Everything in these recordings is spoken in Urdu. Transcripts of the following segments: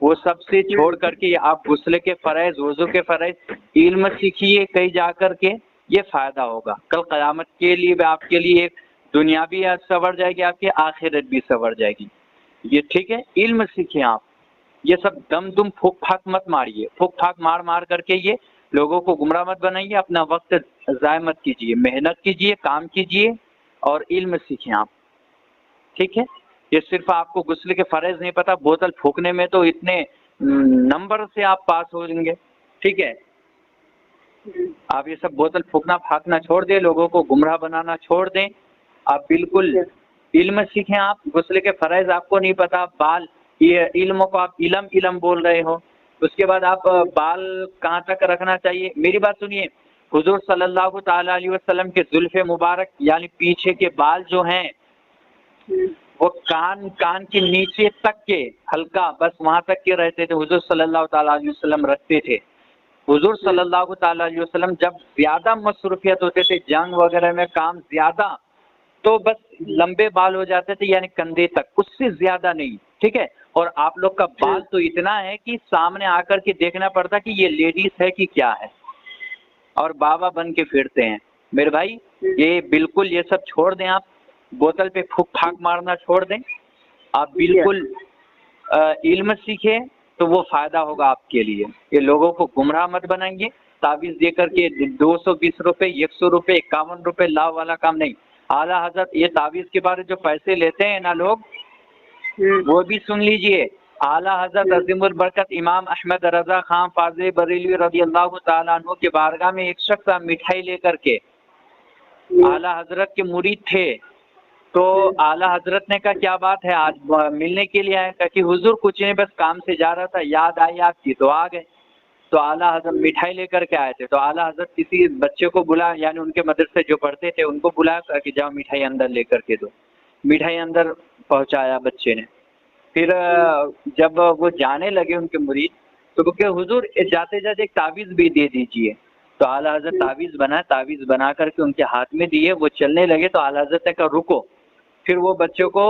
وہ سب سے چھوڑ کر کے آپ غسل کے فرائض، وضو کے فرائض علم سیکھیے کہیں جا کر کے، یہ فائدہ ہوگا کل قیامت کے لیے بھی، آپ کے لیے دنیا بھی سنور جائے گی، آپ کی آخرت بھی سنور جائے گی. یہ ٹھیک ہے، علم سیکھیں آپ. یہ سب دم دم پھوک پھاک مت ماریے، پھوک پھاک مار مار کر کے یہ لوگوں کو گمراہ مت بنائیے، اپنا وقت ضائع مت کیجیے، محنت کیجیے، کام کیجیے اور علم سیکھیں آپ. ٹھیک ہے، یہ صرف آپ کو غسل کے فرائض نہیں پتہ، بوتل پھونکنے میں تو اتنے نمبر سے آپ پاس ہو جائیں گے. ٹھیک ہے، آپ یہ سب بوتل پھونکنا پھانکنا چھوڑ دیں، لوگوں کو گمراہ بنانا چھوڑ دیں. آپ بالکل علم سیکھیں. آپ غسل کے فرائض آپ کو نہیں پتا، بال یہ علم کو آپ علم بول رہے ہو. اس کے بعد آپ بال کہاں تک رکھنا چاہیے، میری بات سنیے. حضور صلی اللہ تعالی علیہ وسلم کے زلف مبارک یعنی پیچھے کے بال جو ہیں وہ کان کے نیچے تک کے ہلکا بس وہاں تک کے رہتے تھے، حضور صلی اللہ تعالی علیہ وسلم رکھتے تھے. حضور صلی اللہ تعالی علیہ وسلم جب زیادہ مصروفیت ہوتے تھے، جنگ وغیرہ میں کام زیادہ، تو بس لمبے بال ہو جاتے تھے یعنی کندھے تک، اس سے زیادہ نہیں. ٹھیک ہے، اور آپ لوگ کا بال تو اتنا ہے کہ سامنے آ کر کے دیکھنا پڑتا کہ یہ لیڈیز ہے کہ کیا ہے، اور بابا بن کے پھرتے ہیں. میرے بھائی یہ بالکل یہ سب چھوڑ دیں. آپ بوتل پہ پھوک پھاک مارنا چھوڑ دیں. آپ بالکل علم سیکھیں تو وہ فائدہ ہوگا آپ کے لیے. یہ لوگوں کو گمراہ مت بنائیں گے تعویذ دے کر کے 220 روپے 100 روپے 51 روپے لاؤ والا کام نہیں. اعلیٰ حضرت یہ تعویذ کے بارے جو پیسے لیتے ہیں نا لوگ، وہ بھی سن لیجئے. اعلیٰ حضرت عظیم البرکت امام احمد رضا خان فاضل بریلوی رضی اللہ تعالیٰ عنہ کے بارگاہ میں ایک شخص مٹھائی لے کر کے، اعلیٰ حضرت کے مرید تھے، تو اعلیٰ حضرت نے کہا کیا بات ہے، آج ملنے کے لیے آئے؟ کہا کہ حضور کچھ نہیں، بس کام سے جا رہا تھا، یاد آئی آپ کی تو آ گئے. تو اعلیٰ حضرت مٹھائی لے کر کے آئے تھے، تو اعلیٰ حضرت کسی بچے کو بلا، یعنی ان کے مدرسے جو پڑھتے تھے ان کو بلایا کہ جاؤ مٹھائی اندر لے کر کے دو. مٹھائی اندر پہنچایا بچے نے. پھر جب وہ جانے لگے ان کے مرید، تو کہ حضور جاتے جاتے ایک تعویذ بھی دے دیجئے. تو اعلیٰ حضرت تعویذ بنا کر کے ان کے ہاتھ میں دیے. وہ چلنے لگے تو اعلیٰ حضرت نے کہا رکو. پھر وہ بچوں کو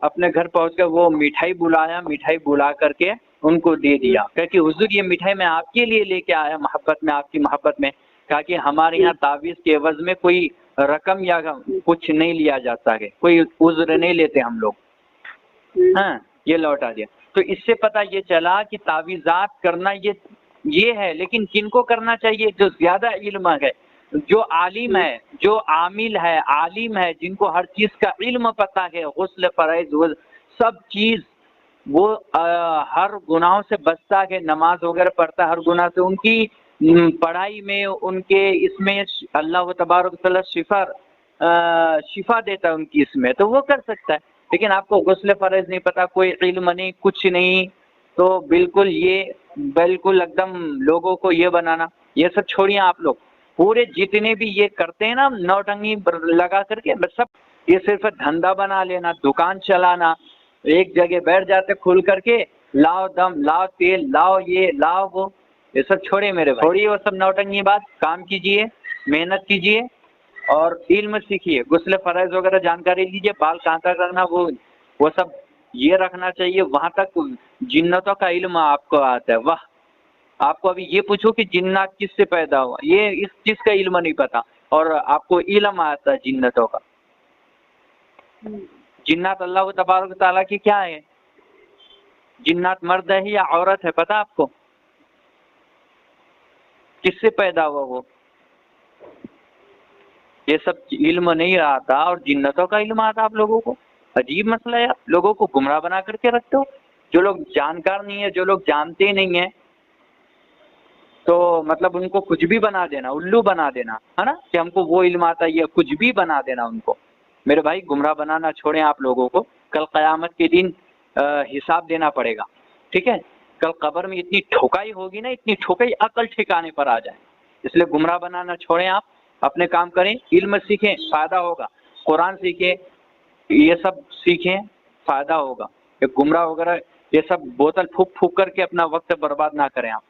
اپنے گھر پہنچ کر وہ مٹھائی بلا کر کے ان کو دے دیا. کہا کہ حضور یہ مٹھائی میں آپ کے لیے لے کے آیا، محبت میں، آپ کی محبت میں. کہا کہ ہمارے یہاں تعویذ کے عوض میں کوئی رقم یا کچھ نہیں لیا جاتا ہے، کوئی عذر نہیں لیتے ہم لوگ. ہاں یہ لوٹا دیا. تو اس سے پتہ یہ چلا کہ تعویذات کرنا یہ ہے، لیکن کن کو کرنا چاہیے؟ جو زیادہ علم ہے، جو عالم ہے، جو عامل ہے، عالم ہے، جن کو ہر چیز کا علم پتہ ہے، غسل فرائض سب چیز، وہ ہر گناہوں سے بچتا ہے، نماز وغیرہ پڑھتا ہے ہر گناہ سے. ان کی پڑھائی میں، ان کے اس میں اللہ تبارک و تعالی شفا دیتا ہے ان کی اس میں، تو وہ کر سکتا ہے. لیکن آپ کو غسل فرائض نہیں پتا، کوئی علم نہیں، کچھ نہیں، تو بالکل ایک دم لوگوں کو یہ بنانا، یہ سب چھوڑیے. آپ لوگ پورے جتنے بھی یہ کرتے ہیں نا نوٹنگی لگا کر کے، بس سب یہ صرف دھندا بنا لینا، دکان چلانا، ایک جگہ بیٹھ جاتے کھل کر کے، لاؤ دم، لاؤ تیل، لاؤ یہ، لاؤ وہ. یہ سب چھوڑے میرے بھائی، چھوڑیے وہ سب نوٹنگی بات. کام کیجئے، محنت کیجئے اور علم سیکھیے. غسل فرائض وغیرہ جانکاری لیجئے. بال کہاں تک رکھنا وہ سب یہ رکھنا چاہیے. وہاں تک جنتوں کا علم آپ کو آتا ہے. واہ، آپ کو ابھی یہ پوچھو کہ جنات کس سے پیدا ہوا، یہ اس چیز کا علم نہیں پتا، اور آپ کو علم آتا ہے جنتوں کا. جنات اللہ تبارک تعالیٰ کی کیا ہے؟ جنات مرد ہے یا عورت ہے پتا آپ کو؟ کس سے پیدا ہوا وہ؟ یہ سب علم نہیں آتا اور جنتوں کا علم آتا آپ لوگوں کو. عجیب مسئلہ ہے. آپ لوگوں کو گمراہ بنا کر کے رکھتے ہو. جو لوگ جانکار نہیں ہے، جو لوگ جانتے نہیں ہیں، تو مطلب ان کو کچھ بھی بنا دینا، الو بنا دینا ہے نا، کہ ہم کو وہ علم آتا ہے، یہ کچھ بھی بنا دینا ان کو. میرے بھائی گمراہ بنانا چھوڑیں آپ لوگوں کو. کل قیامت کے دن حساب دینا پڑے گا. ٹھیک ہے، کل قبر میں اتنی ٹھوکائی ہوگی نا، اتنی ٹھوکائی عقل ٹھکانے پر آ جائے. اس لیے گمراہ بنانا چھوڑیں. آپ اپنے کام کریں، علم سیکھیں، فائدہ ہوگا. قرآن سیکھیں، یہ سب سیکھیں، فائدہ ہوگا. یہ گمراہ وغیرہ یہ سب بوتل پھونک پھونک کر کے اپنا وقت برباد نہ کریں آپ.